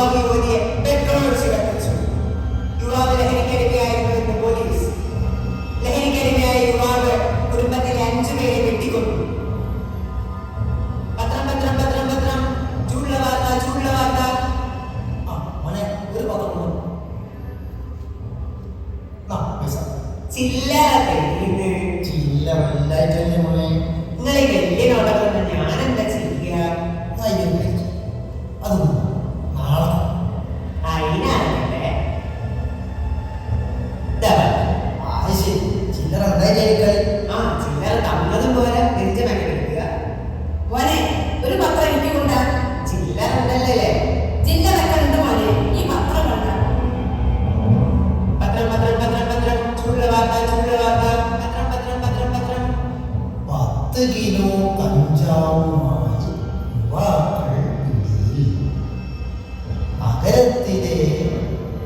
യുവാവ് യുവതിയെ പെട്രോളൊഴിച്ച് കത്തിച്ചു. യുവാവ് ലഹരിക്കടിമയായിരുന്നു എന്ന് പോലീസ്. ലഹരിക്കടിമയായ യുവാവ് കുടുംബത്തിലെ 5 പേരെ വെട്ടിക്കൊന്നു. പത്രം പത്രം പത്രം പത്രം ചൂടുള്ള വാർത്ത ചൂടുള്ള വാർത്ത. മോനെ ഒരു പത്രം ചില്ലറ ചില്ലറല്ലായിട്ടല്ലേ മോനെ. നിങ്ങളെ വലിയ നോട്ടം ഞാൻ എന്താ ചെയ്യുക? അത് നാളെ അതിനാണല്ലേ ശരി. ചില്ലറ ഉണ്ടായി ചില്ലറ തന്നതും പോലെ നെഞ്ചമൊക്കെ എടുക്കുക. മോനെ ഒരു പത്രം എനിക്ക് കൊണ്ടാ. ചില്ലറ ഉണ്ടല്ലേ? ചില്ലറൊക്കെ ഉണ്ട് മോനെ. ഈ പത്രം കൊണ്ട. പത്രം പത്രം പത്രം പത്രം ചൂടുള്ള വാർത്ത ചൂടുള്ള വാർത്ത. പത്രം പത്രം പത്രം പത്രം. 10 കിലോ കഞ്ചാവുമായി യുവാക്കൾ പിടിയിൽ. നഗരത്തിലെ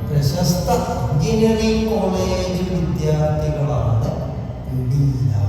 പ്രശസ്ത എഞ്ചിനീയറിംഗ് കോളേജ് വിദ്യാർത്ഥികളാണ് പിടിയിലായത്.